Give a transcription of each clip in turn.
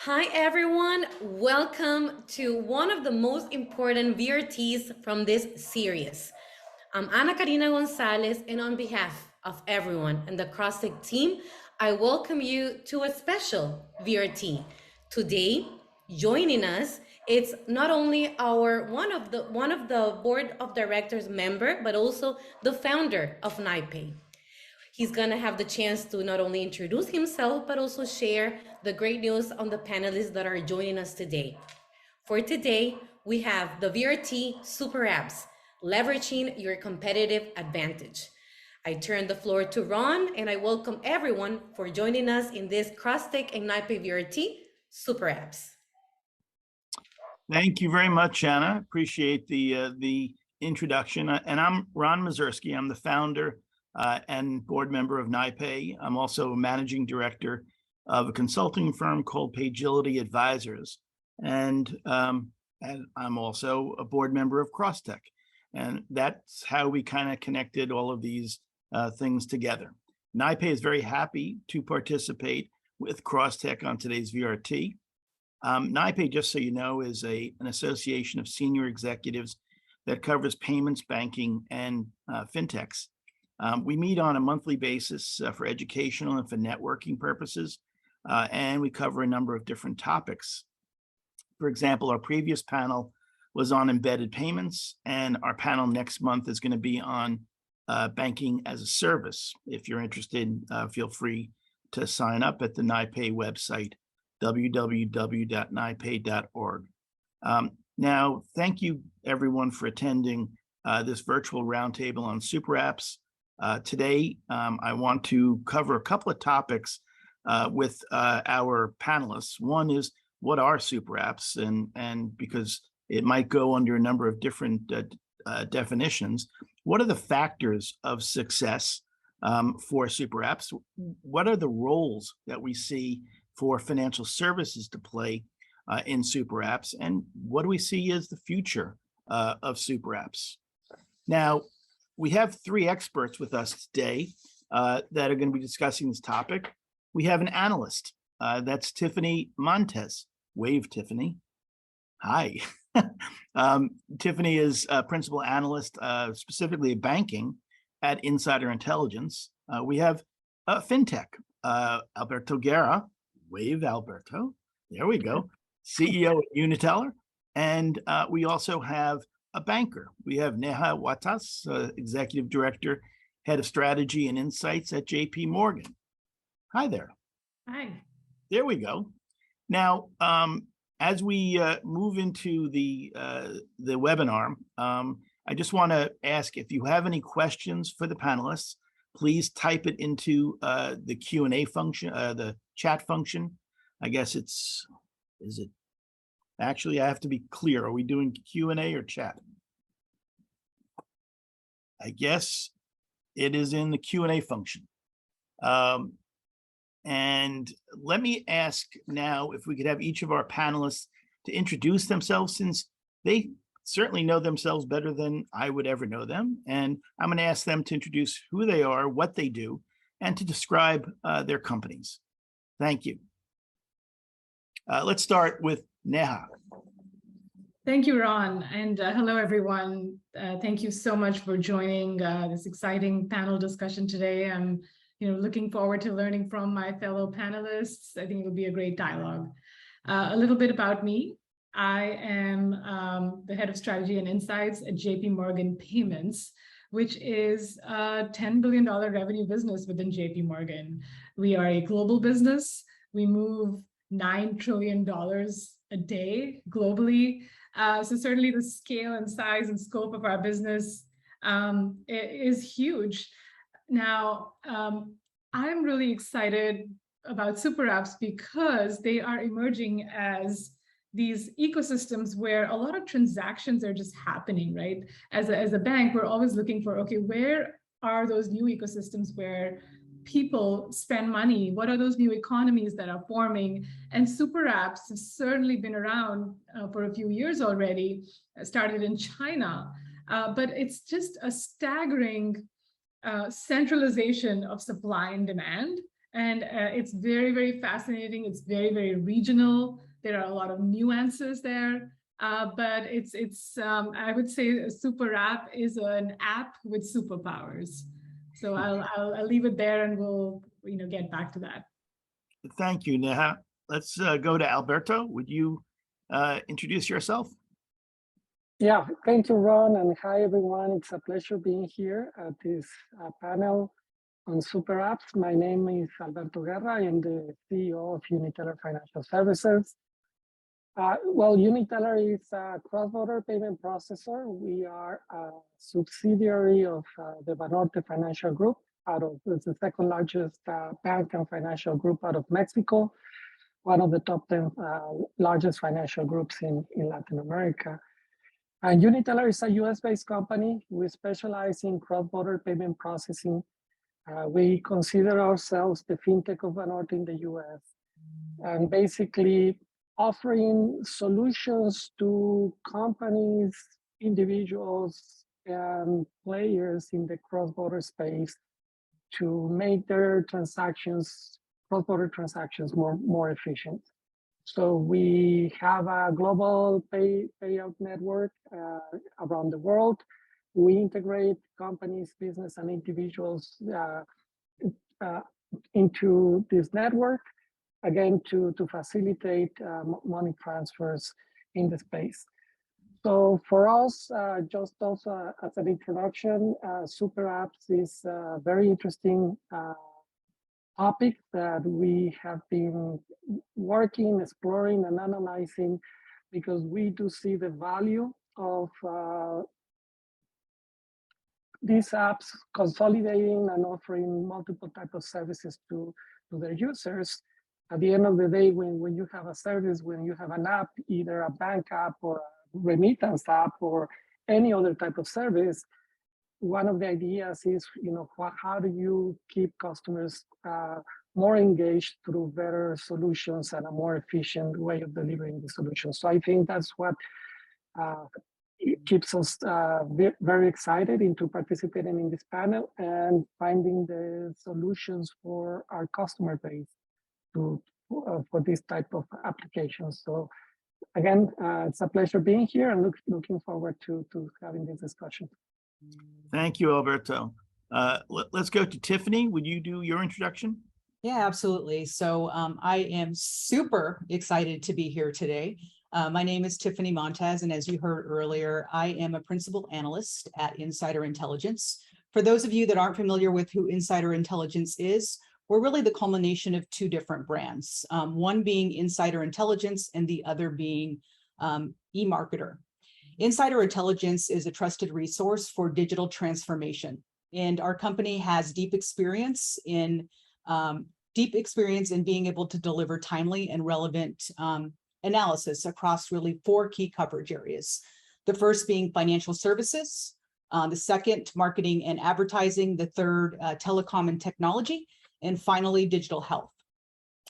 Hi everyone, welcome to one of the most important VRTs from this series. I'm Ana Karina Gonzalez, and on behalf of everyone in the CrossTech team, I welcome you to a special VRT. Today, joining us, it's not only our one of the board of directors member, but also the founder of NYPAY. He's gonna have the chance to not only introduce himself, but also share the great news on the panelists that are joining us today. For today, we have the VRT Super Apps, leveraging your competitive advantage. I turn the floor to Ron, and I welcome everyone for joining us in this CrossTech and NYPAY VRT Super Apps. Thank you very much, Anna. Appreciate the introduction. And I'm Ron Mazursky. I'm the founder and board member of NYPAY. I'm also a managing director of a consulting firm called Pagility Advisors. And I'm also a board member of CrossTech. And that's how we kind of connected all of these things together. NYPAY is very happy to participate with CrossTech on today's VRT. NYPAY, just so you know, is an association of senior executives that covers payments, banking, and fintechs. We meet on a monthly basis for educational and for networking purposes, and we cover a number of different topics. For example, our previous panel was on embedded payments, and our panel next month is going to be on banking as a service. If you're interested, feel free to sign up at the NYPAY website, www.nypay.org. Now, thank you everyone for attending this virtual roundtable on super apps. Today, I want to cover a couple of topics with our panelists. One is, what are super apps? And because it might go under a number of different definitions, what are the factors of success for super apps? What are the roles that we see for financial services to play in super apps? And what do we see as the future of super apps? Now, we have three experts with us today that are going to be discussing this topic. We have an analyst, that's Tiffani Montes. Wave, Tiffani. Hi. Tiffani is a principal analyst, specifically banking at Insider Intelligence. We have fintech, Alberto Guerra. Wave, Alberto. There we go. CEO at Uniteller. And we also have a banker. We have Neha, Wattas, Executive Director, Head of Strategy and Insights at JP Morgan. Hi there. Hi. There we go. Now, as we move into the webinar, I just want to ask if you have any questions for the panelists, please type it into the Q&A function, the chat function. I guess is it? Actually, I have to be clear. Are we doing Q&A or chat? I guess it is in the Q&A function. And let me ask now if we could have each of our panelists to introduce themselves, since they certainly know themselves better than I would ever know them. And I'm going to ask them to introduce who they are, what they do, and to describe their companies. Thank you. Let's start with Neha. Thank you, Ron, and hello, everyone. Thank you so much for joining this exciting panel discussion today. I'm looking forward to learning from my fellow panelists. I think it will be a great dialogue. A little bit about me. I am the head of strategy and insights at JP Morgan Payments, which is a $10 billion revenue business within JP Morgan. We are a global business. We move $9 trillion a day globally. So certainly the scale and size and scope of our business is huge. Now, I'm really excited about super apps because they are emerging as these ecosystems where a lot of transactions are just happening, right? As a bank, we're always looking for, okay, where are those new ecosystems where people spend money? What are those new economies that are forming? And super apps have certainly been around for a few years already, started in China, but it's just a staggering centralization of supply and demand And it's very, very fascinating. It's very, very regional. There are a lot of nuances there. But I would say a super app is an app with superpowers. So I'll leave it there, and we'll get back to that. Thank you, Neha. Let's go to Alberto. Would you introduce yourself? Yeah, thank you, Ron, and hi, everyone. It's a pleasure being here at this panel on super apps. My name is Alberto Guerra. I am the CEO of Uniteller Financial Services. Well, Uniteller is a cross-border payment processor. We are a subsidiary of the Banorte Financial Group. It's the second largest bank and financial group out of Mexico, one of the top 10 largest financial groups in Latin America. And Uniteller is a US-based company. We specialize in cross-border payment processing. We consider ourselves the fintech of Banorte in the US, and basically offering solutions to companies, individuals, and players in the cross-border space to make their transactions, cross-border transactions, more efficient. So we have a global payout network around the world. We integrate companies, business, and individuals into this network, again, to facilitate money transfers in the space. So for us, just also as an introduction, super apps is a very interesting topic that we have been working, exploring, and analyzing, because we do see the value of these apps consolidating and offering multiple types of services to their users. At the end of the day, when you have a service, when you have an app, either a bank app or a remittance app or any other type of service, one of the ideas is, how do you keep customers more engaged through better solutions and a more efficient way of delivering the solutions? So I think that's what keeps us very excited into participating in this panel and finding the solutions for our customer base for this type of applications. So again, it's a pleasure being here, and looking forward to having this discussion. Thank you, Alberto. Let's go to Tiffani. Would you do your introduction? Yeah, absolutely. So I am super excited to be here today. My name is Tiffani Montes, and as you heard earlier, I am a principal analyst at Insider Intelligence. For those of you that aren't familiar with who Insider Intelligence is, we're really the culmination of two different brands, one being Insider Intelligence and the other being eMarketer. Insider Intelligence is a trusted resource for digital transformation, and our company has deep experience in being able to deliver timely and relevant analysis across really 4 key coverage areas. The first being financial services, the second, marketing and advertising, the third, telecom and technology, and finally, digital health.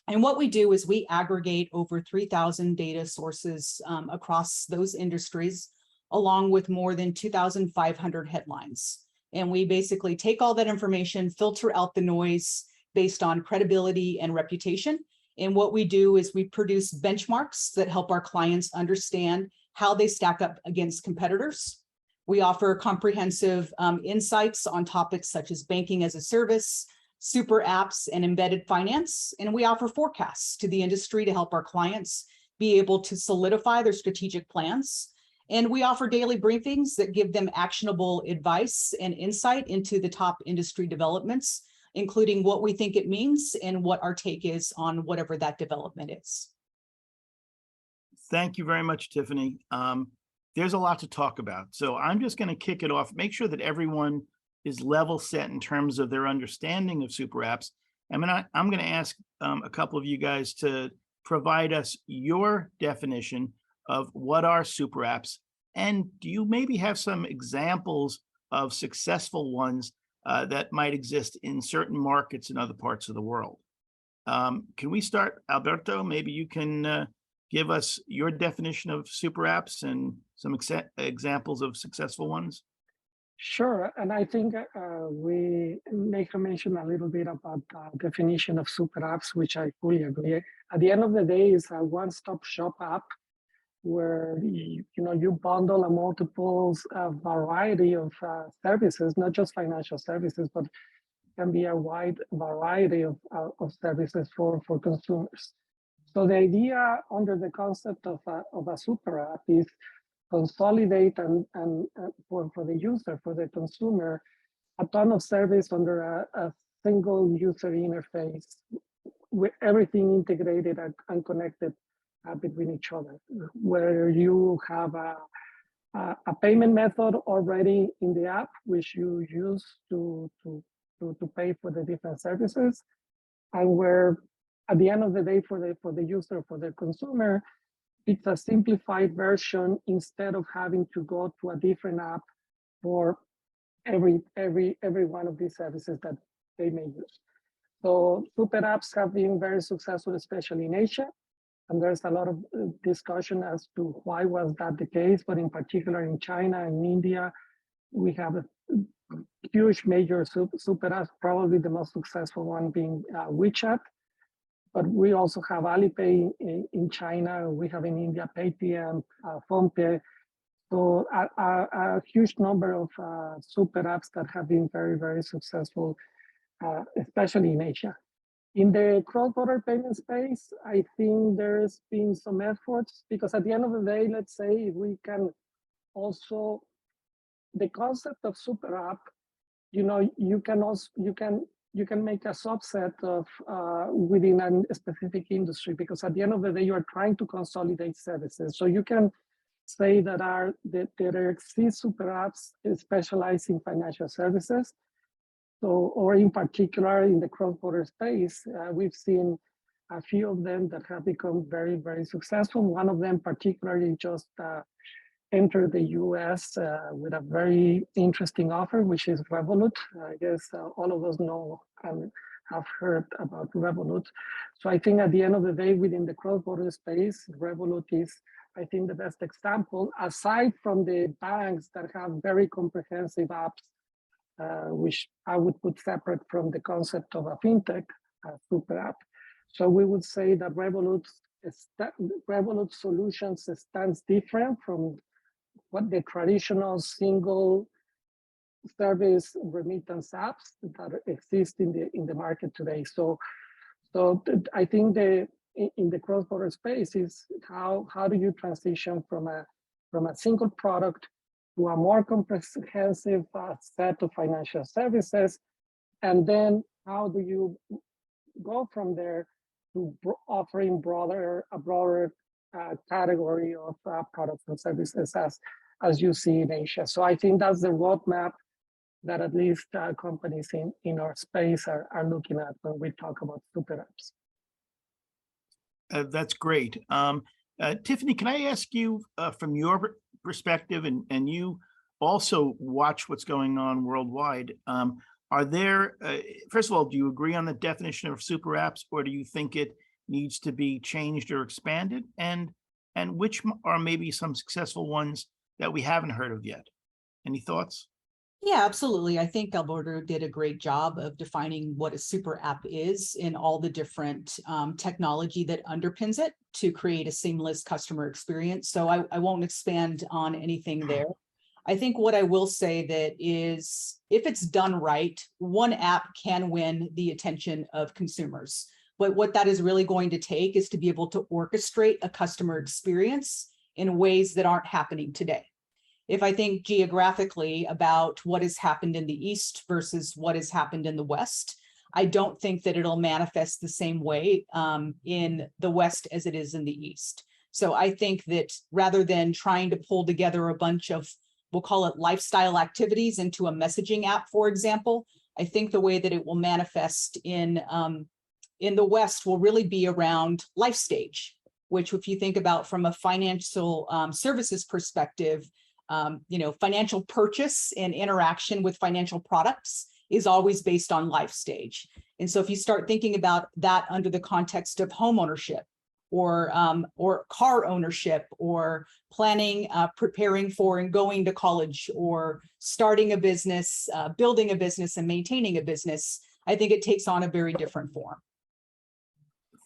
And what we do is we aggregate over 3,000 data sources across those industries, along with more than 2,500 headlines. And we basically take all that information, filter out the noise based on credibility and reputation. And what we do is we produce benchmarks that help our clients understand how they stack up against competitors. We offer comprehensive insights on topics such as banking as a service, super apps, and embedded finance. And we offer forecasts to the industry to help our clients be able to solidify their strategic plans. And we offer daily briefings that give them actionable advice and insight into the top industry developments, including what we think it means and what our take is on whatever that development is. Thank you very much, Tiffani. There's a lot to talk about. So I'm just going to kick it off, make sure that everyone is level set in terms of their understanding of super apps. I'm going to ask a couple of you guys to provide us your definition of what are super apps, and do you maybe have some examples of successful ones that might exist in certain markets in other parts of the world? Can we start, Alberto? Maybe you can give us your definition of super apps and some examples of successful ones. Sure, and I think Neha mentioned a little bit about the definition of super apps, which I fully agree. At the end of the day, it's a one-stop shop app where you bundle a multiples variety of services, not just financial services, but can be a wide variety of services for consumers. So the idea under the concept of a super app is consolidate and for the user, for the consumer, a ton of service under a single user interface with everything integrated and connected between each other, where you have a payment method already in the app, which you use to pay for the different services, and where at the end of the day for the user, for the consumer, it's a simplified version instead of having to go to a different app for every one of these services that they may use. So super apps have been very successful, especially in Asia. And there's a lot of discussion as to why was that the case, but in particular in China and India, we have a huge major super apps, probably the most successful one being WeChat. But we also have Alipay in China, we have in India Paytm, PhonePe. So a huge number of super apps that have been very, very successful, especially in Asia. In the cross-border payment space, I think there's been some efforts because at the end of the day, let's say we can also, the concept of super app, you can also, you can make a subset of within a specific industry because at the end of the day, you are trying to consolidate services. So you can say that there exist super apps specialized in financial services. So, or in particular in the cross-border space, we've seen a few of them that have become very, very successful. One of them particularly just entered the US with a very interesting offer, which is Revolut. I guess all of us know and have heard about Revolut. So I think at the end of the day, within the cross-border space, Revolut is, I think, the best example, aside from the banks that have very comprehensive apps, which I would put separate from the concept of a fintech super app. So we would say that Revolut solutions stands different from what the traditional single service remittance apps that exist in the market today. So I think in the cross-border space is how do you transition from a single product to a more comprehensive set of financial services, and then how do you go from there to offering a broader category of products and services as you see in Asia. So I think that's the roadmap that at least companies in our space are looking at when we talk about super apps. That's great. Tiffani, can I ask you from your perspective, and you also watch what's going on worldwide, are there, first of all, do you agree on the definition of super apps, or do you think it needs to be changed or expanded? And which are maybe some successful ones that we haven't heard of yet? Any thoughts? Yeah, absolutely. I think Alberto did a great job of defining what a super app is in all the different technology that underpins it to create a seamless customer experience. So I won't expand on anything there. I think what I will say that is, if it's done right, one app can win the attention of consumers. But what that is really going to take is to be able to orchestrate a customer experience in ways that aren't happening today. If I think geographically about what has happened in the East versus what has happened in the West, I don't think that it'll manifest the same way in the West as it is in the East. So I think that rather than trying to pull together a bunch of, we'll call it lifestyle activities into a messaging app, for example, I think the way that it will manifest in the West will really be around life stage, which if you think about from a financial services perspective, financial purchase and interaction with financial products is always based on life stage. And so if you start thinking about that under the context of home ownership or car ownership, or planning, preparing for and going to college, or starting a business, building a business and maintaining a business, I think it takes on a very different form.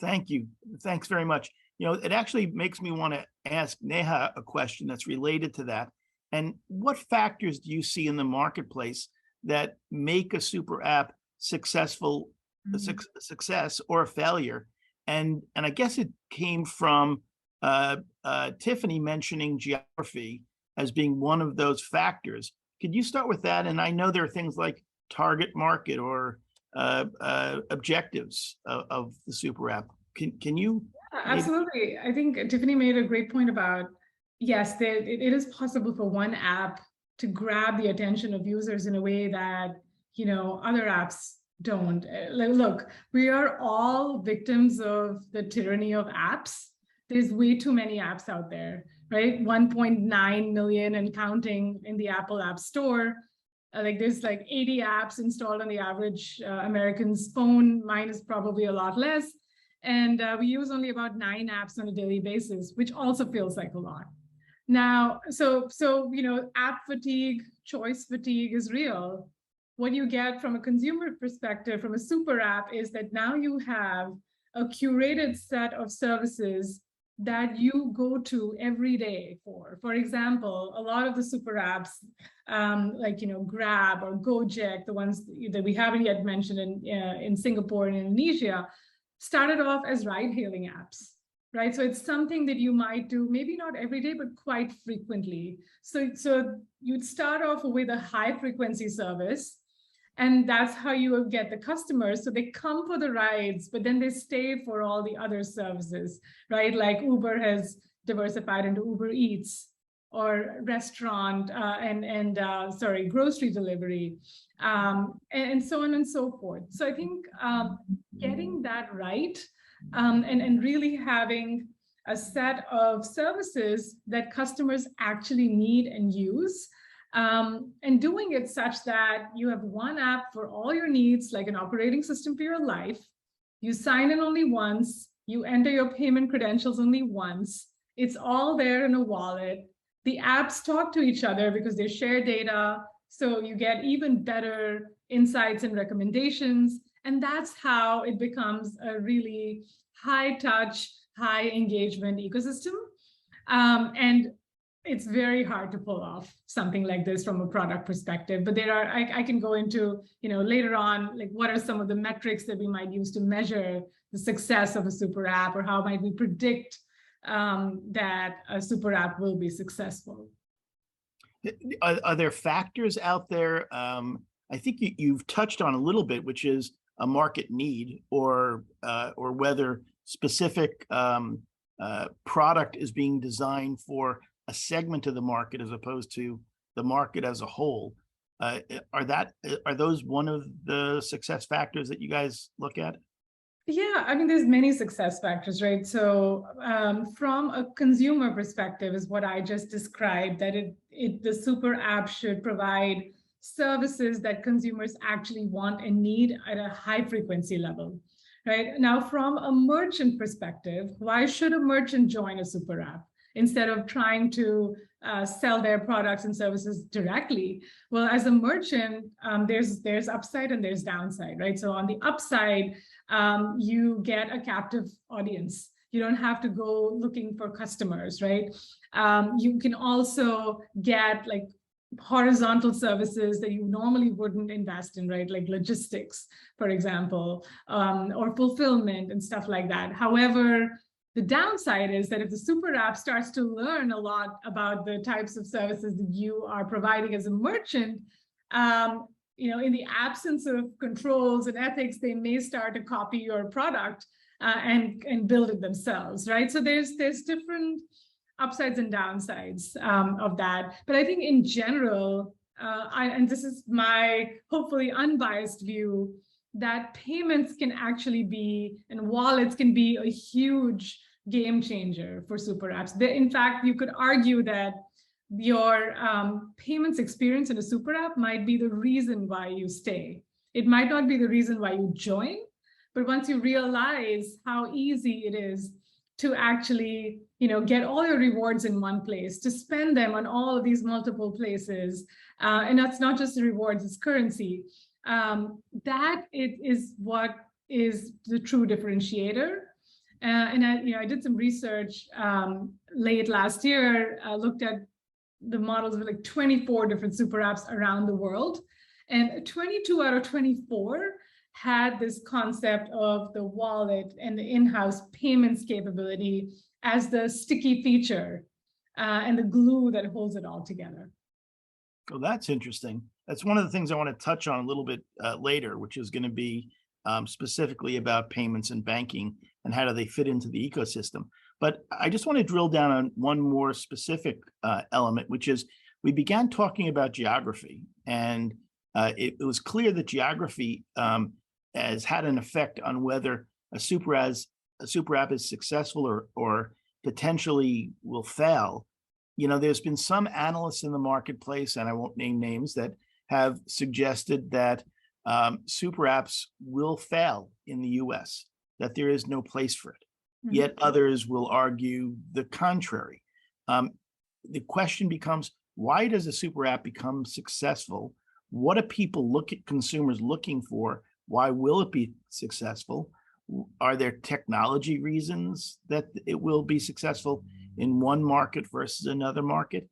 Thank you. Thanks very much. It actually makes me want to ask Neha a question that's related to that. And what factors do you see in the marketplace that make a super app successful, a success or a failure? And I guess it came from Tiffani mentioning geography as being one of those factors. Could you start with that? And I know there are things like target market or objectives of the super app. Can you? Absolutely. I think Tiffani made a great point about, yes, it is possible for one app to grab the attention of users in a way that, other apps don't. Like, look, we are all victims of the tyranny of apps. There's way too many apps out there, right? 1.9 million and counting in the Apple App Store. There's like 80 apps installed on the average American's phone. Mine is probably a lot less. And we use only about 9 apps on a daily basis, which also feels like a lot. Now, so app fatigue, choice fatigue is real. What you get from a consumer perspective, from a super app, is that now you have a curated set of services that you go to every day for. For example, a lot of the super apps, like Grab or Gojek, the ones that we haven't yet mentioned in Singapore and Indonesia, started off as ride-hailing apps, right? So it's something that you might do, maybe not every day, but quite frequently. So you'd start off with a high-frequency service, and that's how you get the customers. So they come for the rides, but then they stay for all the other services, right? Like Uber has diversified into Uber Eats, or restaurant grocery delivery, and so on and so forth. So I think getting that right, and really having a set of services that customers actually need and use, and doing it such that you have one app for all your needs, like an operating system for your life. You sign in only once, you enter your payment credentials only once, it's all there in a wallet. The apps talk to each other because they share data, so you get even better insights and recommendations. And that's how it becomes a really high-touch, high-engagement ecosystem. And it's very hard to pull off something like this from a product perspective. But there are, I can go into, later on, like what are some of the metrics that we might use to measure the success of a super app, or how might we predict that a super app will be successful. Are there factors out there? I think you've touched on a little bit, which is a market need, or whether specific product is being designed for a segment of the market as opposed to the market as a whole. Are those one of the success factors that you guys look at? Yeah, I mean, there's many success factors, right? So from a consumer perspective is what I just described, that the super app should provide services that consumers actually want and need at a high frequency level, right? Now, from a merchant perspective, why should a merchant join a super app instead of trying to sell their products and services directly? Well, as a merchant, there's upside and there's downside, right? So on the upside, you get a captive audience. You don't have to go looking for customers, right? You can also get like horizontal services that you normally wouldn't invest in, right? Like logistics, for example, or fulfillment and stuff like that. However, the downside is that if the super app starts to learn a lot about the types of services that you are providing as a merchant, in the absence of controls and ethics, they may start to copy your product and build it themselves, right? So there's different upsides and downsides of that. But I think in general, and this is my hopefully unbiased view, that payments can actually be, and wallets can be, a huge game changer for super apps. In fact, you could argue that your payments experience in a super app might be the reason why you stay. It might not be the reason why you join, but once you realize how easy it is to actually, get all your rewards in one place, to spend them on all of these multiple places. And that's not just the rewards, it's currency. That is what is the true differentiator. And I did some research late last year, looked at the models of like 24 different super apps around the world. And 22 out of 24 had this concept of the wallet and the in-house payments capability as the sticky feature and the glue that holds it all together. Oh, that's interesting. That's one of the things I want to touch on a little bit later, which is going to be specifically about payments and banking and how do they fit into the ecosystem. But I just want to drill down on one more specific element, which is we began talking about geography, and it was clear that geography has had an effect on whether a super app is successful or potentially will fail. There's been some analysts in the marketplace, and I won't name names, that have suggested that super apps will fail in the US, that there is no place for it. Mm-hmm. Yet others will argue the contrary. The question becomes, why does a super app become successful? What do consumers looking for? Why will it be successful? Are there technology reasons that it will be successful in one market versus another market?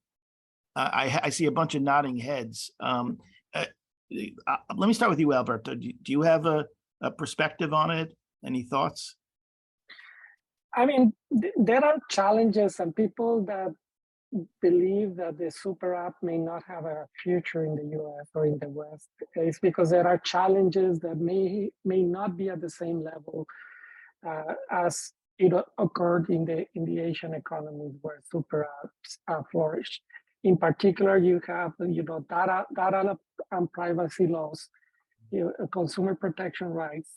I see a bunch of nodding heads. Let me start with you, Alberto. Do you have a perspective on it? Any thoughts? I mean, there are challenges, and people that believe that the super app may not have a future in the US or in the West. It's because there are challenges that may not be at the same level as it occurred in the Asian economies where super apps flourish. In particular, you have data and privacy laws, consumer protection rights,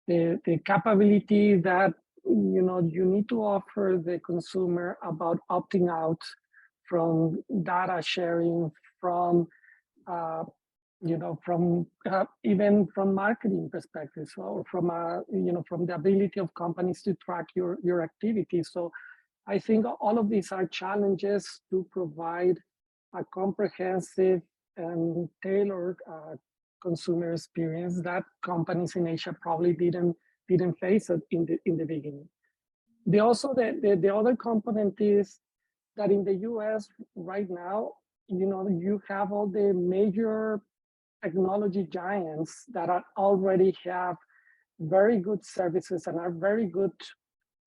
the capability that you need to offer the consumer about opting out from data sharing, from even from marketing perspectives, or from from the ability of companies to track your activities. So I think all of these are challenges to provide a comprehensive and tailored consumer experience that companies in Asia probably didn't face it in the beginning. The other component is that in the US right now, you have all the major technology giants that already have very good services and are very good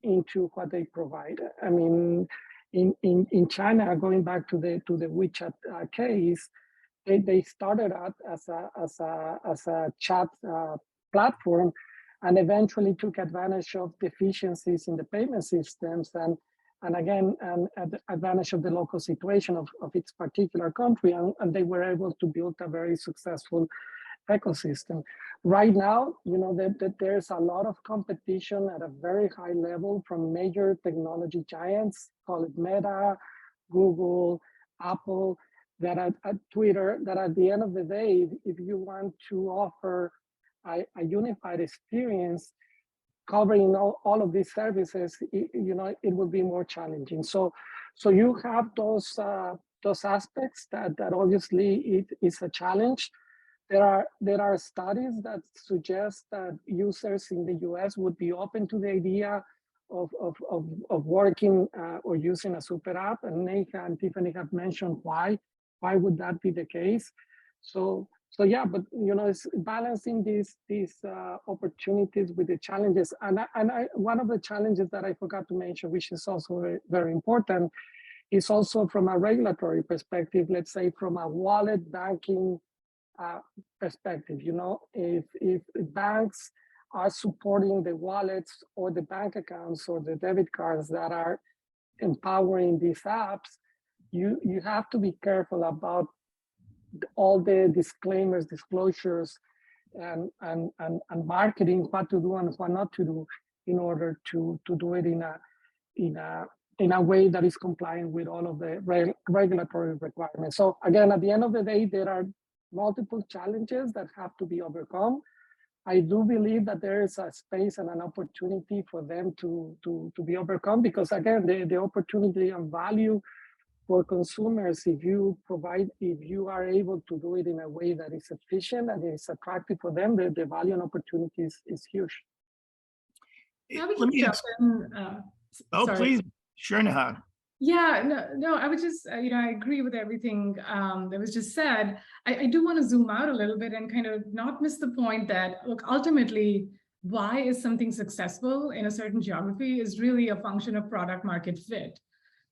into what they provide. I mean, in China, going back to the WeChat case, they started out as a chat platform, and eventually took advantage of deficiencies in the payment systems and advantage of the local situation of its particular country, and they were able to build a very successful ecosystem. Right now, there's a lot of competition at a very high level from major technology giants, call it Meta, Google, Apple, that at Twitter, that at the end of the day, if you want to offer a unified experience covering all of these services, it will be more challenging. So you have those aspects that obviously it is a challenge. There are studies that suggest that users in the US would be open to the idea of working or using a super app, and Neha and Tiffani have mentioned why would that be the case. So yeah, but it's balancing these opportunities with the challenges. And one of the challenges that I forgot to mention, which is also very, very important, is also from a regulatory perspective. Let's say from a wallet banking perspective. If banks are supporting the wallets or the bank accounts or the debit cards that are empowering these apps, you have to be careful about all the disclaimers, disclosures, and marketing, what to do and what not to do, in order to do it in a way that is compliant with all of the regulatory requirements. So again, at the end of the day, there are multiple challenges that have to be overcome. I do believe that there is a space and an opportunity for them to be overcome, because again, the opportunity and value for consumers, if you are able to do it in a way that is efficient and is attractive for them, the value and opportunity is huge. Let me ask. Oh, sorry. please. Sure, Neha. Yeah, no, I would just, I agree with everything that was just said. I do want to zoom out a little bit and kind of not miss the point that, look, ultimately, why is something successful in a certain geography is really a function of product market fit.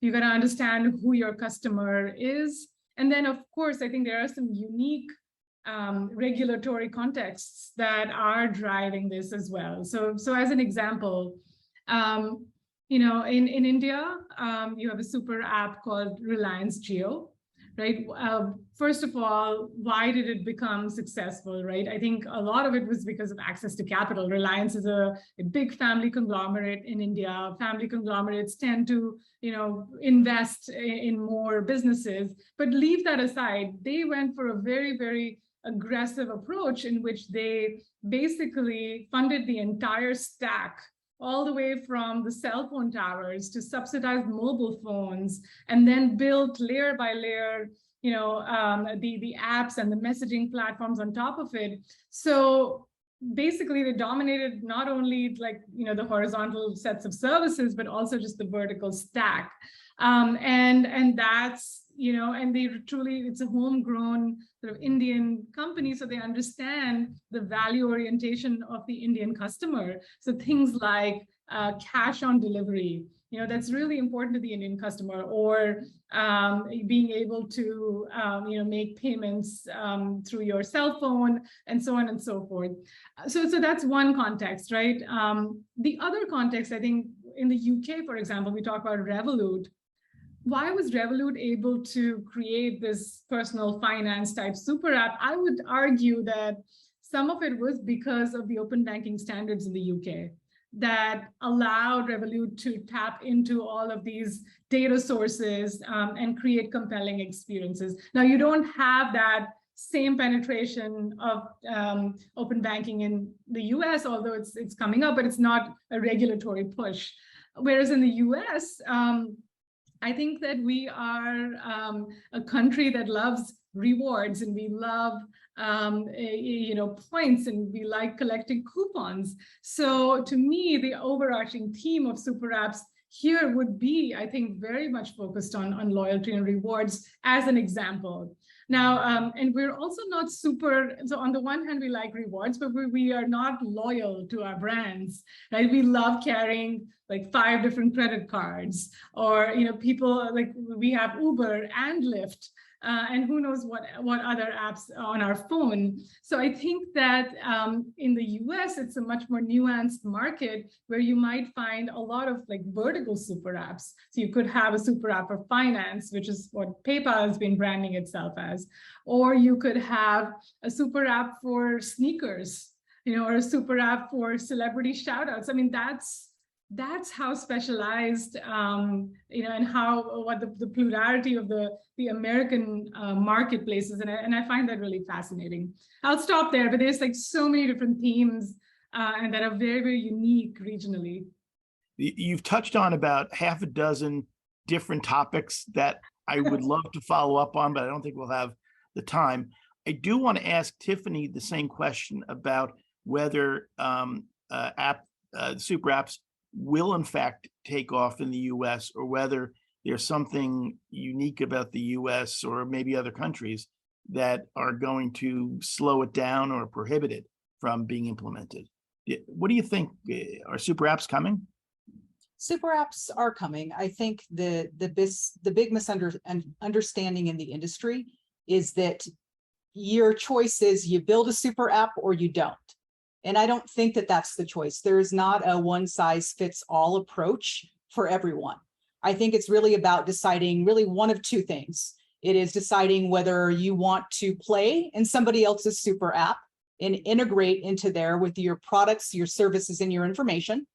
You got to understand who your customer is. And then, of course, I think there are some unique regulatory contexts that are driving this as well. So as an example, in India, you have a super app called Reliance Jio, right? First of all, why did it become successful, right? I think a lot of it was because of access to capital. Reliance is a big family conglomerate in India. Family conglomerates tend to, invest in more businesses. But leave that aside, they went for a very, very aggressive approach in which they basically funded the entire stack, all the way from the cell phone towers to subsidized mobile phones, and then built layer by layer, the apps and the messaging platforms on top of it. So basically they dominated not only the horizontal sets of services, but also just the vertical stack. And that's, and they truly, it's a homegrown sort of Indian company, so they understand the value orientation of the Indian customer. So things like cash on delivery, that's really important to the Indian customer, or being able to, make payments through your cell phone, and so on and so forth. So that's one context, right? The other context, I think, in the UK, for example, we talk about Revolut. Why was Revolut able to create this personal finance type super app? I would argue that some of it was because of the open banking standards in the UK that allowed Revolut to tap into all of these data sources and create compelling experiences. Now, you don't have that same penetration of open banking in the US, although it's coming up, but it's not a regulatory push. Whereas in the US, I think that we are a country that loves rewards, and we love points, and we like collecting coupons. So to me, the overarching theme of super apps here would be, I think, very much focused on loyalty and rewards as an example. Now, and we're also not super, so on the one hand, we like rewards, but we are not loyal to our brands, right? We love carrying like 5 different credit cards, or, people like we have Uber and Lyft, and who knows what other apps on our phone. So I think that in the US, it's a much more nuanced market where you might find a lot of like vertical super apps. So you could have a super app for finance, which is what PayPal has been branding itself as, or you could have a super app for sneakers, or a super app for celebrity shout outs. I mean, that's how specialized, and what the plurality of the American marketplaces, and I find that really fascinating. I'll stop there, but there's like so many different themes and that are very, very unique regionally. You've touched on about half a dozen different topics that I would love to follow up on, but I don't think we'll have the time. I do want to ask Tiffani the same question about whether super apps will in fact take off in the US, or whether there's something unique about the US or maybe other countries that are going to slow it down or prohibit it from being implemented. What do you think? Are super apps coming? Super apps are coming. I think the big misunderstanding in the industry is that your choice is you build a super app or you don't. And I don't think that that's the choice. There is not a one size fits all approach for everyone. I think it's really about deciding really one of two things. It is deciding whether you want to play in somebody else's super app and integrate into there with your products, your services, and your information.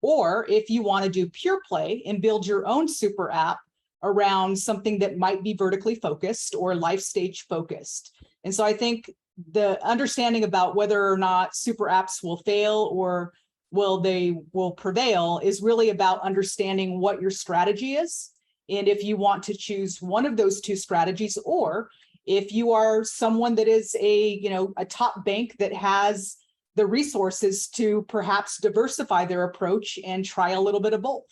Or if you want to do pure play and build your own super app around something that might be vertically focused or life stage focused. And so I think the understanding about whether or not super apps will fail or will prevail is really about understanding what your strategy is. And if you want to choose one of those two strategies, or if you are someone that is a top bank that has the resources to perhaps diversify their approach and try a little bit of both.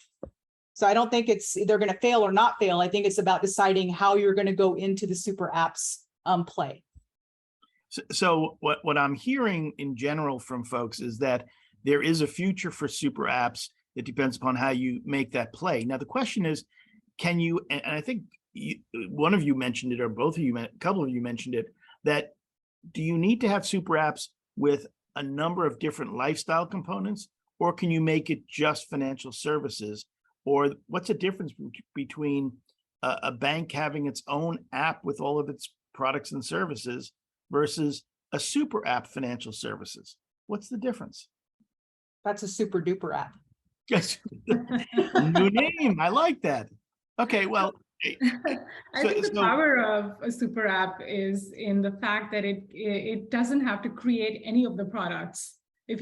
So I don't think it's they're going to fail or not fail. I think it's about deciding how you're going to go into the super apps play. So what I'm hearing in general from folks is that there is a future for super apps. It depends upon how you make that play. Now, the question is, can you, and I think one of you mentioned it, or both of you, a couple of you mentioned it, that do you need to have super apps with a number of different lifestyle components, or can you make it just financial services? Or what's the difference between a bank having its own app with all of its products and services versus a super app financial services? What's the difference? That's a super duper app. Yes. New name. I like that. Okay, well. I think the power of a super app is in the fact that it doesn't have to create any of the products. If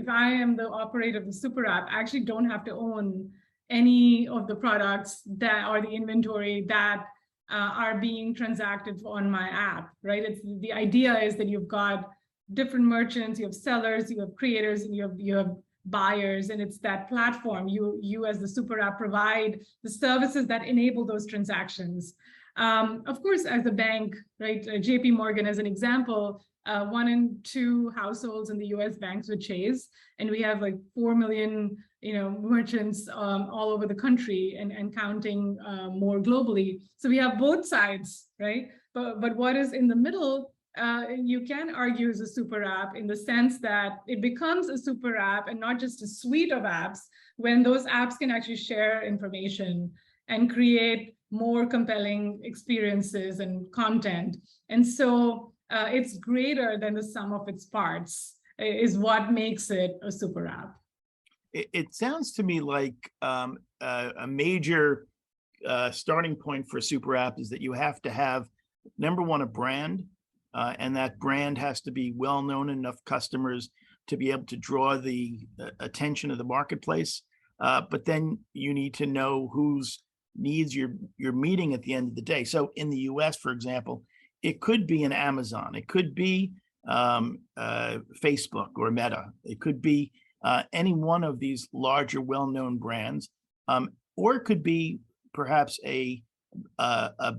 I am the operator of the super app, I actually don't have to own any of the products that or the inventory that are being transacted on my app, right? The idea is that you've got different merchants, you have sellers, you have creators, and you have buyers, and it's that platform. You as the super app provide the services that enable those transactions. Of course, as a bank, right? JP Morgan, as an example, 1 in 2 households in the U.S. banks with Chase, and we have like 4 million, merchants all over the country and counting more globally. So we have both sides, right? But what is in the middle? You can argue is a super app in the sense that it becomes a super app and not just a suite of apps when those apps can actually share information and create more compelling experiences and content. And so it's greater than the sum of its parts is what makes it a super app. It sounds to me like a major starting point for a super app is that you have to have, number one, a brand. And that brand has to be well-known enough customers to be able to draw the attention of the marketplace. But then you need to know whose needs you're meeting at the end of the day. So in the US, for example, it could be an Amazon. It could be Facebook or Meta. It could be any one of these larger, well-known brands. Or it could be perhaps a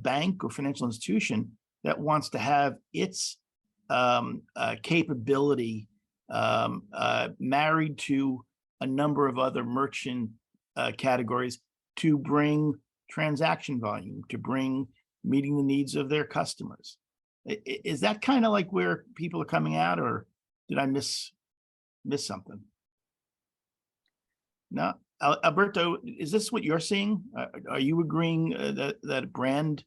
bank or financial institution that wants to have its capability married to a number of other merchant categories to bring transaction volume, to bring meeting the needs of their customers. Is that kind of like where people are coming at, or did I miss something? No, Alberto, is this what you're seeing? Are you agreeing that brand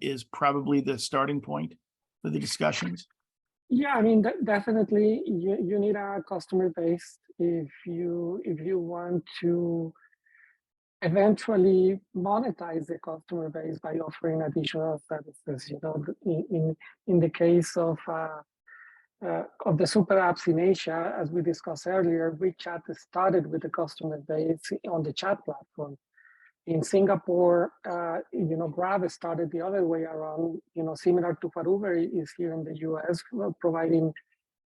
is probably the starting point for the discussions? Yeah, I mean, definitely you need a customer base if you want to eventually monetize the customer base by offering additional services. In the case of the super apps in Asia, as we discussed earlier, WeChat started with the customer base on the chat platform. In Singapore, Grab started the other way around, similar to what Uber is here in the US, providing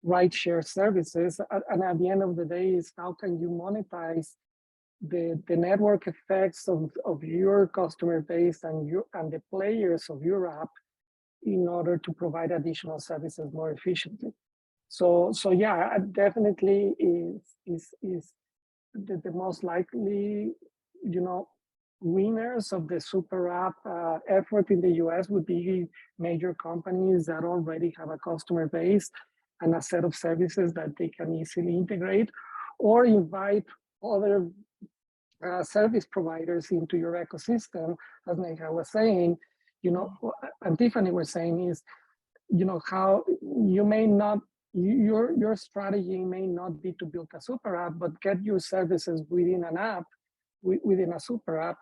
rideshare services. And at the end of the day, is how can you monetize the network effects of your customer base and the players of your app in order to provide additional services more efficiently. So yeah, definitely is the most likely, winners of the super app effort in the US would be major companies that already have a customer base and a set of services that they can easily integrate, or invite other service providers into your ecosystem. As Neha was saying, and Tiffani was saying is, how you may not, your strategy may not be to build a super app, but get your services within an app, within a super app,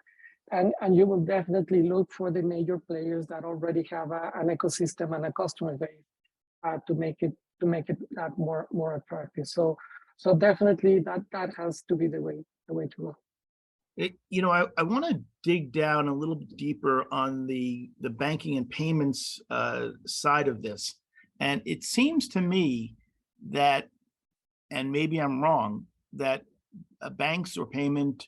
and you will definitely look for the major players that already have an ecosystem and a customer base. to make it that more attractive. So definitely that has to be the way to go. I want to dig down a little bit deeper on the banking and payments side of this. And it seems to me that, and maybe I'm wrong, that banks or payment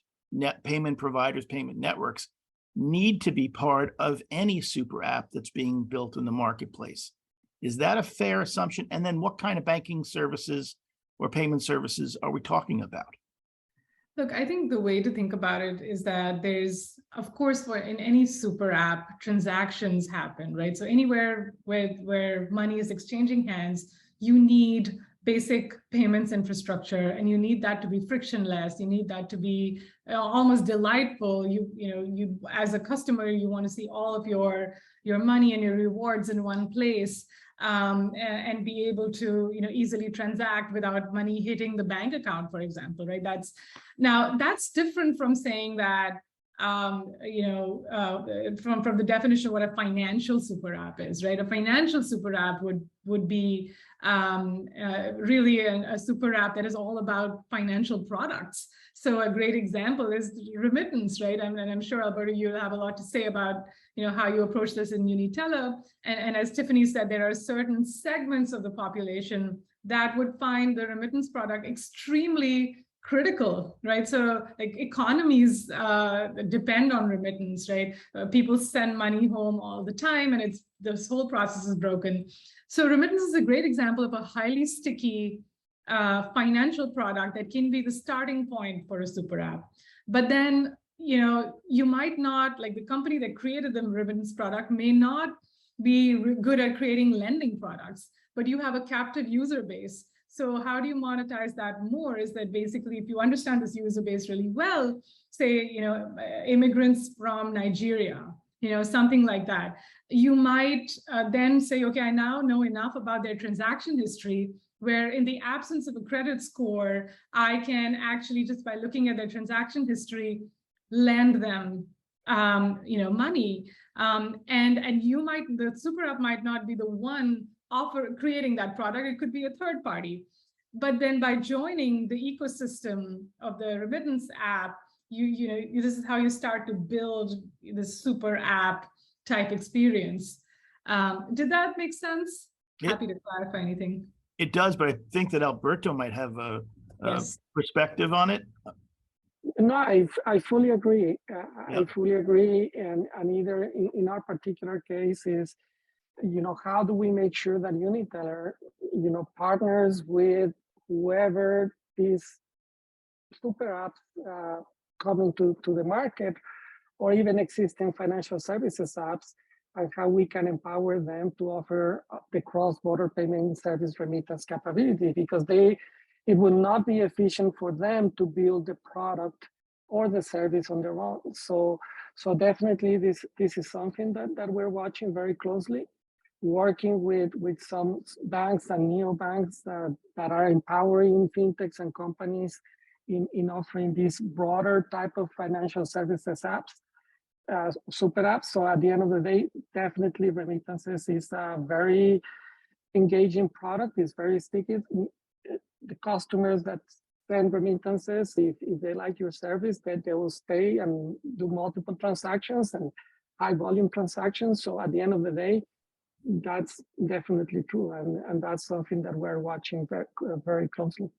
providers, payment networks need to be part of any super app that's being built in the marketplace. Is that a fair assumption? And then what kind of banking services or payment services are we talking about? Look, I think the way to think about it is that there's, of course, in any super app, transactions happen, right? So anywhere where money is exchanging hands, you need basic payments infrastructure, and you need that to be frictionless. You need that to be almost delightful. You as a customer, you want to see all of your money and your rewards in one place. And be able to easily transact without money hitting the bank account, for example, right? That's different from saying that from the definition of what a financial super app is, right? A financial super app would be really a super app that is all about financial products. So a great example is remittance, right? And I'm sure, Alberto, you'll have a lot to say about how you approach this in Uniteller. And as Tiffani said, there are certain segments of the population that would find the remittance product extremely critical, right? So like economies depend on remittance, right? People send money home all the time, and this whole process is broken. So remittance is a great example of a highly sticky financial product that can be the starting point for a super app. But then, you might not, like the company that created the remittance product may not be good at creating lending products, but you have a captive user base. So how do you monetize that more is that basically, if you understand this user base really well, say, immigrants from Nigeria, something like that, you might then say, okay, I now know enough about their transaction history, where in the absence of a credit score, I can actually, just by looking at their transaction history, lend them money. And the super app might not be the one creating that product. It could be a third party. But then by joining the ecosystem of the remittance app, this is how you start to build the super app type experience. Did that make sense? Happy to clarify anything. It does, but I think that Alberto might have a perspective on it. No, I fully agree. I fully agree. And either in our particular case is, how do we make sure that Uniteller, partners with whoever these super apps coming to the market, or even existing financial services apps, and how we can empower them to offer the cross-border payment service remittance capability, because it would not be efficient for them to build the product or the service on their own. So definitely this is something that we're watching very closely, working with some banks and neobanks that are empowering fintechs and companies in offering these broader type of financial services apps, super apps. So at the end of the day, definitely remittances is a very engaging product. It's very sticky. The customers that send remittances, if they like your service, then they will stay and do multiple transactions and high volume transactions. So at the end of the day, that's definitely true. And that's something that we're watching very, very closely.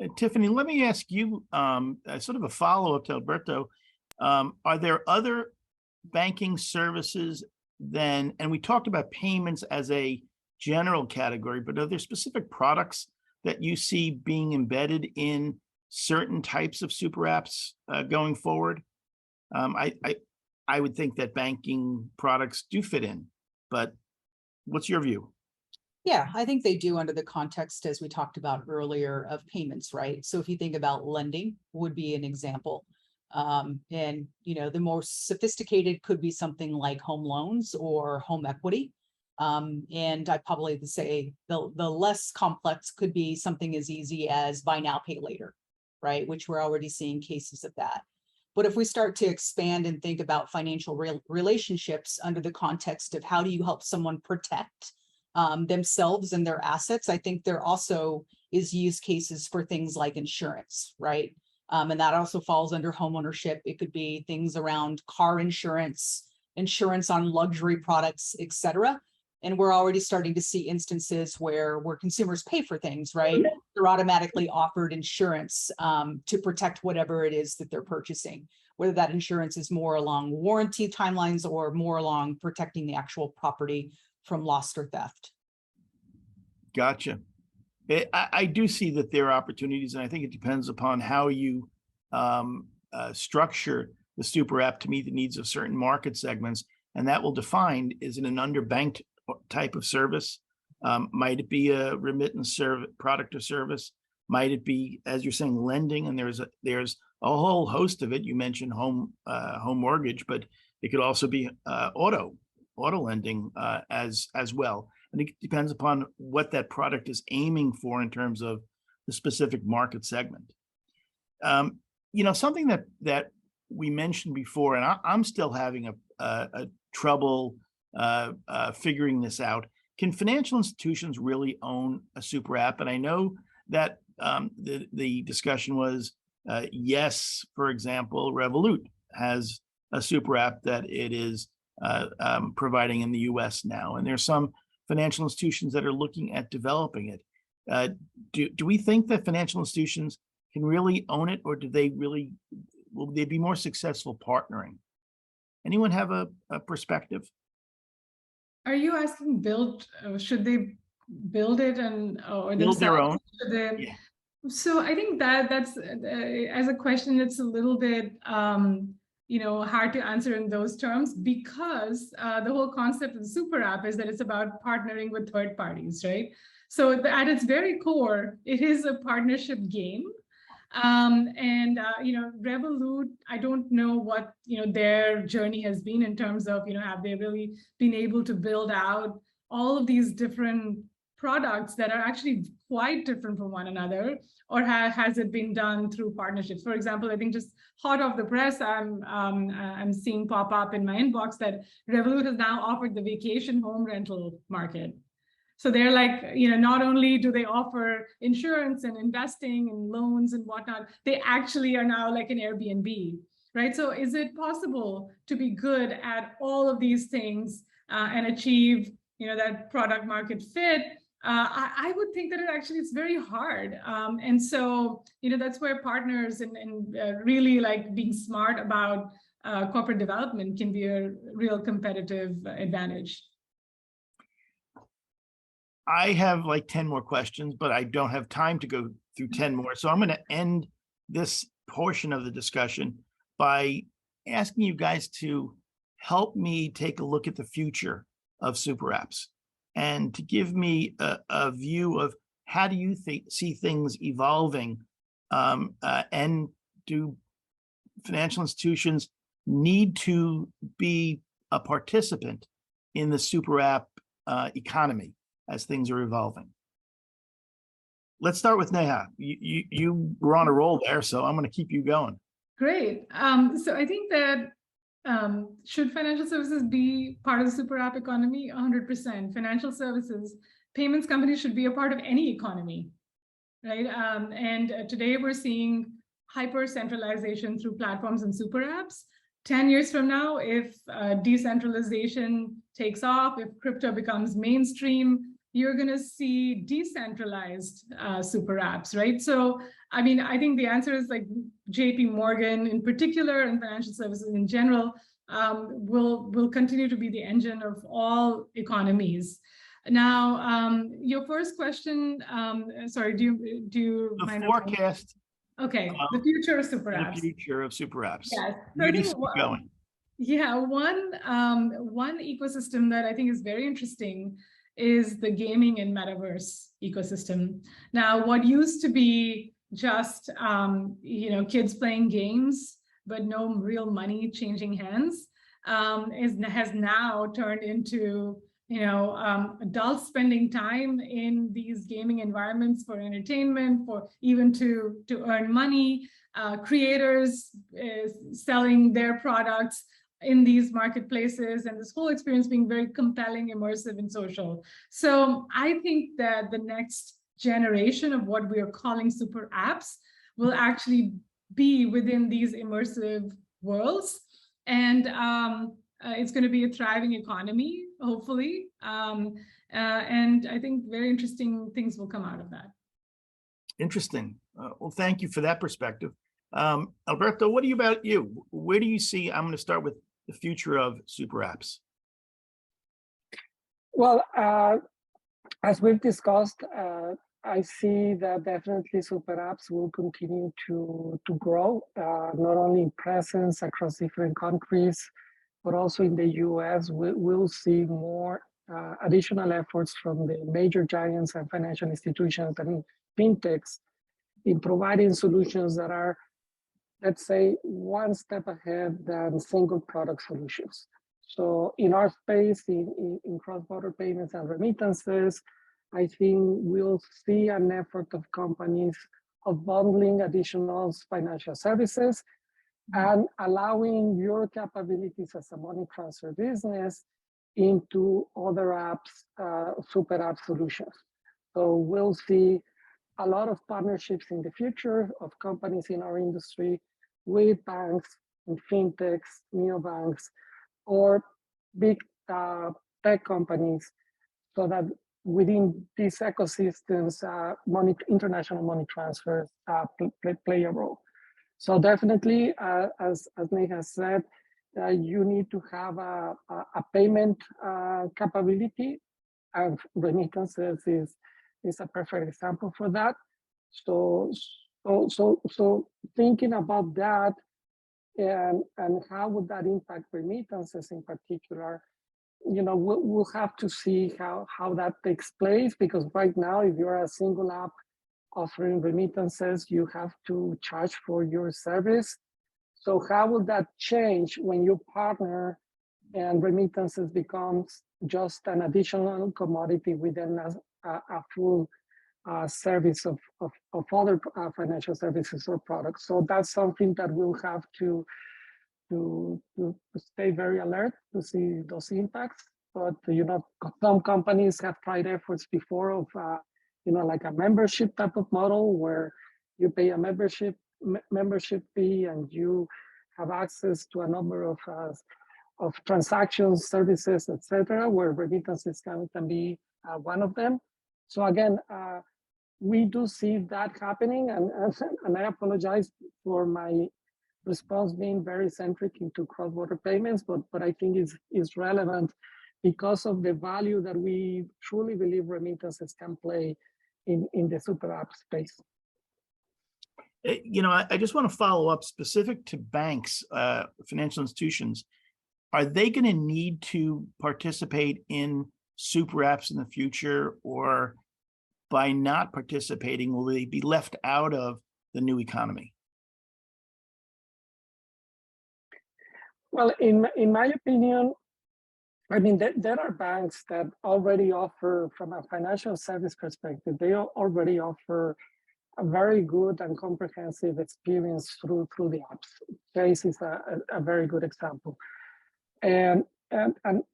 Tiffani, let me ask you sort of a follow-up to Alberto. Are there other banking services then, and we talked about payments as a general category, but are there specific products that you see being embedded in certain types of super apps going forward? I would think that banking products do fit in, but what's your view? Yeah, I think they do under the context, as we talked about earlier, of payments, right? So if you think about lending would be an example. And, the more sophisticated could be something like home loans or home equity. And I probably would say the less complex could be something as easy as buy now, pay later, right? Which we're already seeing cases of that. But if we start to expand and think about financial relationships under the context of how do you help someone protect themselves and their assets. I think there also is use cases for things like insurance, right? And that also falls under homeownership. It could be things around car insurance, insurance on luxury products, et cetera. And we're already starting to see instances where consumers pay for things, right? They're automatically offered insurance to protect whatever it is that they're purchasing, whether that insurance is more along warranty timelines or more along protecting the actual property from loss or theft. Gotcha. I do see that there are opportunities, and I think it depends upon how you structure the super app to meet the needs of certain market segments. And that will define, is it an underbanked type of service? Might it be a remittance service, product or service? Might it be, as you're saying, lending? And there's a whole host of it. You mentioned home mortgage, but it could also be auto lending as well. And it depends upon what that product is aiming for in terms of the specific market segment. Something that we mentioned before, and I'm still having a trouble figuring this out. Can financial institutions really own a super app? And I know that the discussion was, yes, for example, Revolut has a super app that it is providing in the US now. And there's some financial institutions that are looking at developing it. Do we think that financial institutions can really own it, or will they be more successful partnering? Anyone have a perspective? Are you asking should they build it or build their own? Yeah. So I think that's as a question, it's a little bit hard to answer in those terms, because the whole concept of the super app is that it's about partnering with third parties, right? So at its very core, it is a partnership game. Revolut, I don't know what their journey has been in terms of have they really been able to build out all of these different products that are actually quite different from one another, or has it been done through partnerships? For example, I think just hot off the press, I'm seeing pop up in my inbox that Revolut has now offered the vacation home rental market. So they're like, not only do they offer insurance and investing and loans and whatnot, they actually are now like an Airbnb, right? So is it possible to be good at all of these things and achieve, that product market fit? I would think that it's very hard. And so, that's where partners and really like being smart about corporate development can be a real competitive advantage. I have like 10 more questions, but I don't have time to go through 10 more. So I'm going to end this portion of the discussion by asking you guys to help me take a look at the future of super apps and to give me a view of how do you see things evolving, and do financial institutions need to be a participant in the super app economy as things are evolving? Let's start with Neha. You were on a roll there, so I'm going to keep you going. Great. So I think that should financial services be part of the super app economy? 100%. Financial services, payments companies should be a part of any economy, right? And today we're seeing hyper centralization through platforms and super apps. 10 years from now, if decentralization takes off, if crypto becomes mainstream, you're going to see decentralized super apps, right? So, I think the answer is like JP Morgan in particular and financial services in general will continue to be the engine of all economies. Now, your first question, sorry, do you mind? The forecast. Okay, the future of super apps. The future of super apps. Yes. Where do you see it going? Yeah, one ecosystem that I think is very interesting is the gaming and metaverse ecosystem. Now, what used to be just kids playing games but no real money changing hands has now turned into adults spending time in these gaming environments for entertainment, for even to earn money, creators selling their products, in these marketplaces, and this whole experience being very compelling, immersive, and social. So I think that the next generation of what we are calling super apps will actually be within these immersive worlds. And it's going to be a thriving economy, hopefully. And I think very interesting things will come out of that. Interesting. Well, thank you for that perspective. Alberto, what about you? Where do you see, I'm going to start with the future of super apps? Well, as we've discussed, I see that definitely super apps will continue to grow, not only in presence across different countries, but also in the US. We'll see more additional efforts from the major giants and financial institutions and fintechs in providing solutions that are, let's say, one step ahead than single product solutions. So in our space, in cross-border payments and remittances, I think we'll see an effort of companies of bundling additional financial services and allowing your capabilities as a money transfer business into other apps, super app solutions. So we'll see a lot of partnerships in the future of companies in our industry with banks and fintechs, neobanks, or big tech companies, so that within these ecosystems, international money transfers play a role. So definitely, as Neha said, you need to have a payment capability, and remittances is a perfect example for that. So thinking about that, and how would that impact remittances in particular, you know, we'll have to see how that takes place, because right now, if you're a single app offering remittances, you have to charge for your service. So how will that change when you partner and remittances becomes just an additional commodity within a full service of other financial services or products? So that's something that we'll have to stay very alert to see those impacts. But, you know, some companies have tried efforts before of, you know, like a membership type of model where you pay a membership fee and you have access to a number of transactions, services, etc., where remittances can be one of them. So again, we do see that happening, and I apologize for my response being very centric into cross-border payments, but I think is relevant because of the value that we truly believe remittances can play in the super app space. You know, I just want to follow up specific to banks, financial institutions. Are they going to need to participate in super apps in the future, or by not participating, will they be left out of the new economy? Well, in my opinion, I mean, there are banks that already offer, from a financial service perspective, they already offer a very good and comprehensive experience through the apps. Chase is a very good example. And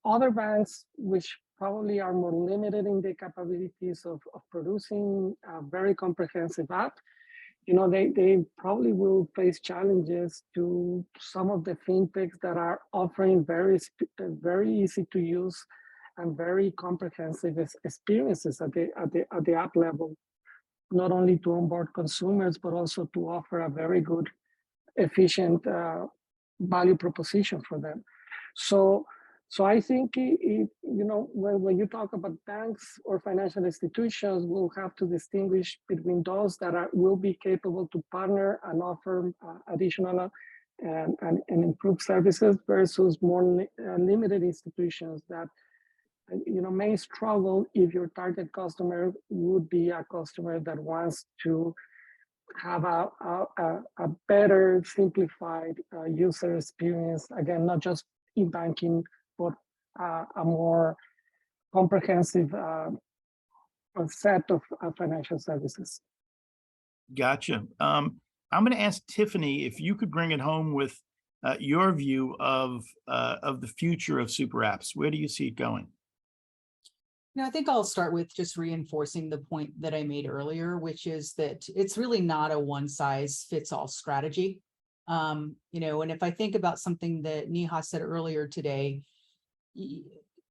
other banks, which probably are more limited in the capabilities of producing a very comprehensive app, you know, they probably will face challenges to some of the fintechs that are offering very easy to use and very comprehensive experiences at the app level, not only to onboard consumers, but also to offer a very good, efficient value proposition for them. So I think, you know, when you talk about banks or financial institutions, we'll have to distinguish between those that will be capable to partner and offer additional and improve services versus more limited institutions that, you know, may struggle if your target customer would be a customer that wants to have a better, simplified user experience. Again, not just in banking, but a more comprehensive set of financial services. Gotcha. I'm going to ask Tiffani if you could bring it home with your view of the future of super apps. Where do you see it going? I think I'll start with just reinforcing the point that I made earlier, which is that it's really not a one size fits all strategy. And if I think about something that Neha said earlier today,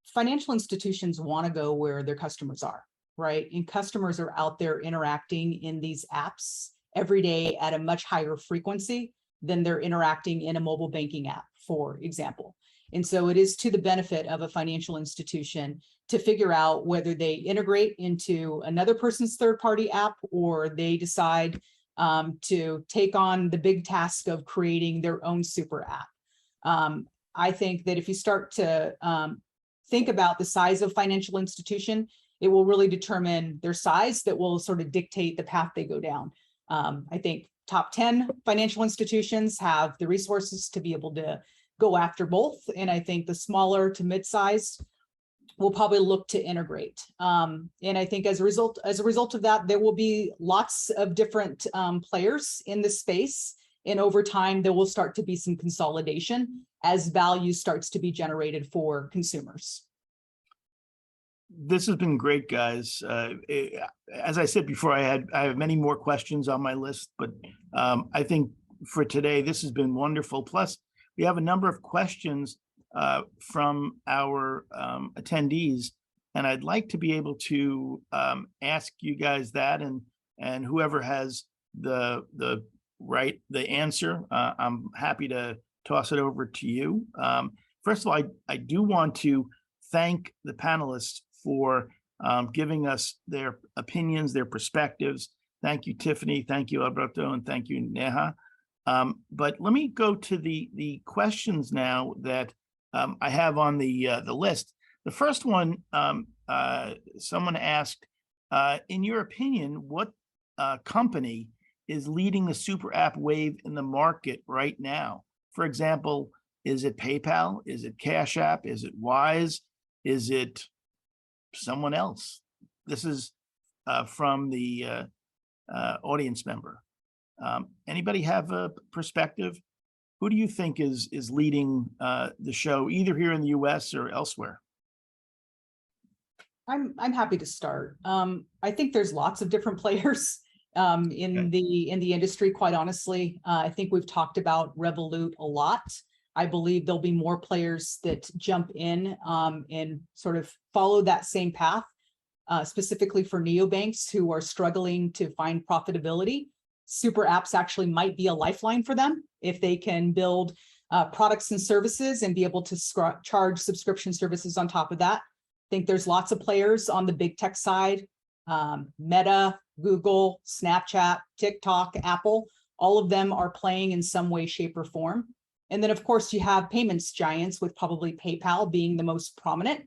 financial institutions want to go where their customers are, right? And customers are out there interacting in these apps every day at a much higher frequency than they're interacting in a mobile banking app, for example. And so it is to the benefit of a financial institution to figure out whether they integrate into another person's third-party app or they decide to take on the big task of creating their own super app. I think that if you start to think about the size of financial institution, it will really determine their size that will sort of dictate the path they go down. I think top 10 financial institutions have the resources to be able to go after both. And I think the smaller to mid-sized will probably look to integrate. And I think as a result of that, there will be lots of different players in this space. And over time, there will start to be some consolidation as value starts to be generated for consumers. This has been great, guys. As I said before, I have many more questions on my list, but I think for today, this has been wonderful. Plus, we have a number of questions from our attendees, and I'd like to be able to ask you guys that, and whoever has the answer, I'm happy to toss it over to you. First of all, I do want to thank the panelists for giving us their opinions, their perspectives. Thank you, Tiffani. Thank you, Alberto, and thank you, Neha. But let me go to the questions now that I have on the list. The first one, someone asked, in your opinion, what company is leading the super app wave in the market right now? For example, is it PayPal? Is it Cash App? Is it Wise? Is it someone else? This is from the audience member. Anybody have a perspective? Who do you think is leading the show, either here in the US or elsewhere? I'm happy to start. I think there's lots of different players in the industry, quite honestly. I think we've talked about Revolut a lot. I believe there'll be more players that jump in and sort of follow that same path, specifically for neobanks who are struggling to find profitability. Super apps actually might be a lifeline for them if they can build products and services and be able to charge subscription services on top of that. I think there's lots of players on the big tech side, Meta, Google, Snapchat, TikTok, Apple, all of them are playing in some way, shape, or form. And then, of course, you have payments giants, with probably PayPal being the most prominent.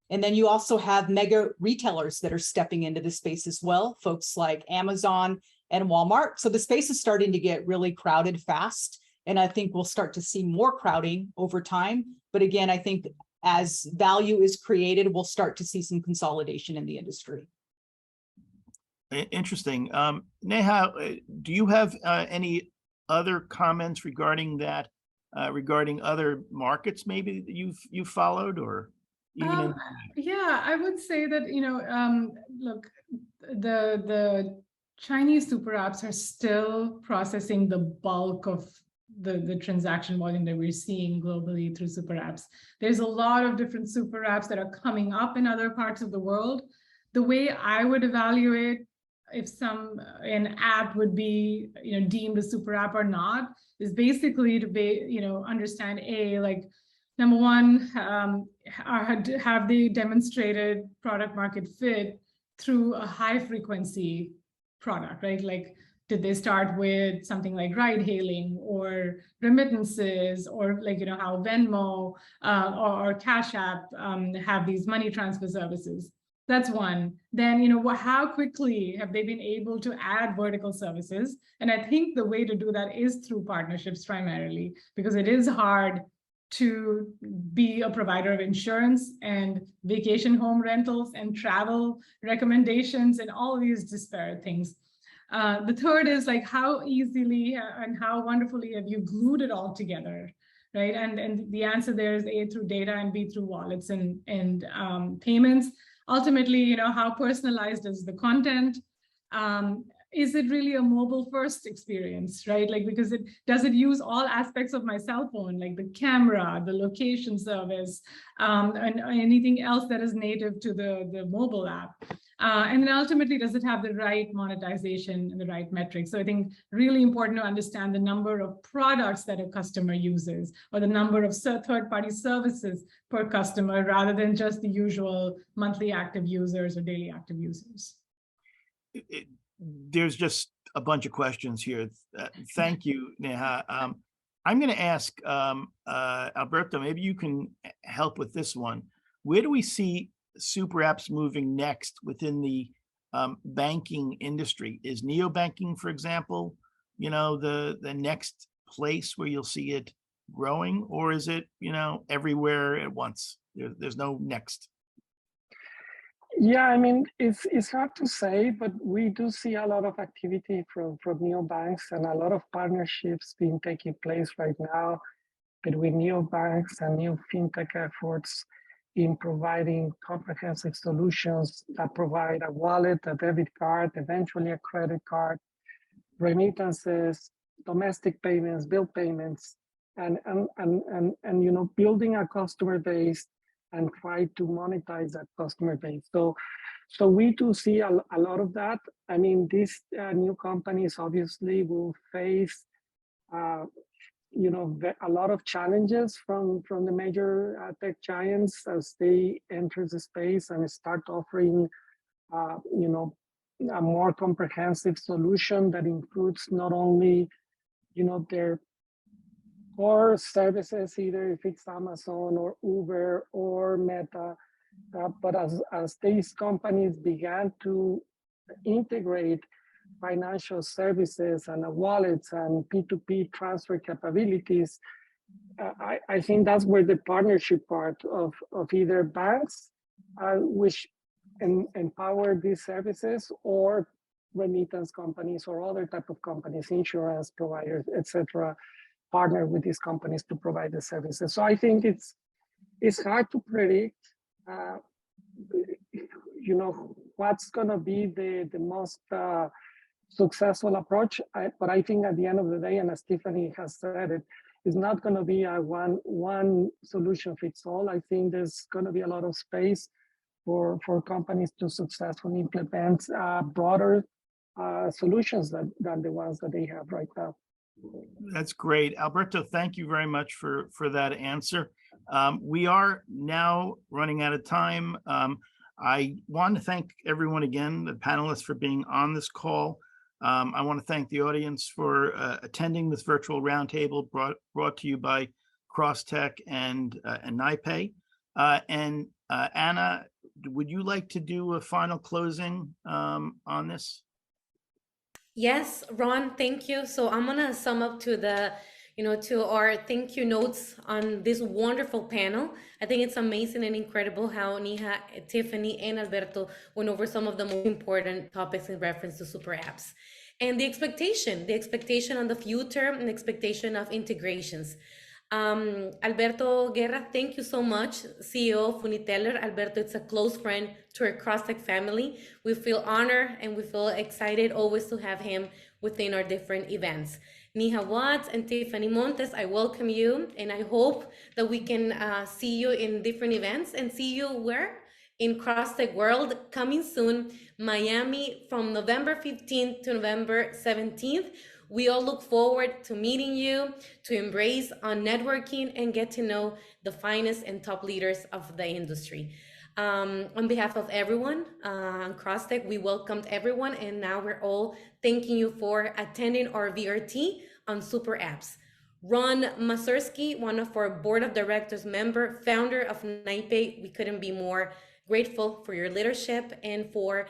And then you also have mega retailers that are stepping into the space as well, folks like Amazon and Walmart. So the space is starting to get really crowded fast. And I think we'll start to see more crowding over time. But again, I think as value is created, we'll start to see some consolidation in the industry. Interesting. Neha, do you have any other comments regarding that, regarding other markets maybe that you've followed, or even yeah, I would say that, look, the Chinese super apps are still processing the bulk of the transaction volume that we're seeing globally through super apps. There's a lot of different super apps that are coming up in other parts of the world. The way I would evaluate if an app would be deemed a super app or not is basically to understand, like, number one, have they demonstrated product market fit through a high frequency product, right? Like, did they start with something like ride hailing or remittances, or like, how Venmo or Cash App have these money transfer services? That's one. Then, how quickly have they been able to add vertical services? And I think the way to do that is through partnerships primarily, because it is hard to be a provider of insurance and vacation home rentals and travel recommendations and all of these disparate things. The third is, like, how easily and how wonderfully have you glued it all together right? And the answer there is A, through data, and B, through wallets and payments. Ultimately, you know, how personalized is the content? Is it really a mobile first experience, right? Like, because does it use all aspects of my cell phone, like the camera, the location service, and anything else that is native to the mobile app? And then ultimately, does it have the right monetization and the right metrics? So I think really important to understand the number of products that a customer uses, or the number of third-party services per customer, rather than just the usual monthly active users or daily active users. There's just a bunch of questions here. Thank you, Neha. I'm going to ask Alberto, maybe you can help with this one. Where do we see super apps moving next within the banking industry? Is neobanking, for example, you know, the next place where you'll see it growing, or is it, you know, everywhere at once? There's no next. Yeah, I mean, it's hard to say, but we do see a lot of activity from neobanks, and a lot of partnerships being taking place right now between neobanks and new fintech efforts in providing comprehensive solutions that provide a wallet, a debit card, eventually a credit card, remittances, domestic payments, bill payments, and you know, building a customer base and try to monetize that customer base. So we do see a lot of that. I mean, these new companies obviously will face, you know, a lot of challenges from the major tech giants as they enter the space and start offering, you know, a more comprehensive solution that includes not only, you know, their core services, either if it's Amazon or Uber or Meta, but as these companies began to integrate financial services and wallets and P2P transfer capabilities, I think that's where the partnership part of either banks, which empower these services, or remittance companies or other type of companies, insurance providers, etc., partner with these companies to provide the services. So I think it's hard to predict, you know, what's going to be the most successful approach. But I think at the end of the day, and as Tiffani has said, it's not going to be a one solution fits all. I think there's going to be a lot of space for companies to successfully implement broader solutions than the ones that they have right now. That's great. Alberto, thank you very much for that answer. We are now running out of time. I want to thank everyone again, the panelists, for being on this call. I want to thank the audience for attending this virtual roundtable brought to you by CrossTech and NYPAY. And Anna, would you like to do a final closing on this? Yes, Ron, thank you. So I'm gonna sum up to the, to our thank you notes on this wonderful panel. I think it's amazing and incredible how Neha, Tiffani, and Alberto went over some of the most important topics in reference to super apps. And the expectation on the future, and the expectation of integrations. Alberto Guerra, thank you so much, CEO of Uniteller. Alberto, it's a close friend to our CrossTech family. We feel honored and we feel excited always to have him within our different events. Neha Wattas and Tiffani Montes, I welcome you, and I hope that we can see you in different events and see you where? In CrossTech World, coming soon, Miami, from November 15th to November 17th. We all look forward to meeting you, to embrace on networking and get to know the finest and top leaders of the industry. On behalf of everyone on CrossTech, we welcomed everyone, and now we're all thanking you for attending our VRT on Super Apps. Ron Mazursky, one of our board of directors member, founder of NYPAY, we couldn't be more grateful for your leadership and for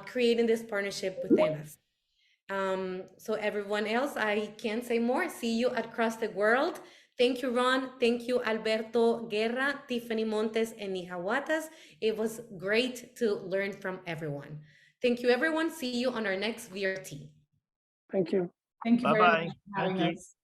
creating this partnership within us. So everyone else, I can't say more. See you at CrossTech World. Thank you, Ron. Thank you, Alberto Guerra, Tiffani Montes, and Neha Wattas. It was great to learn from everyone. Thank you, everyone. See you on our next VRT. Thank you. Thank you very Bye-bye. much for having us.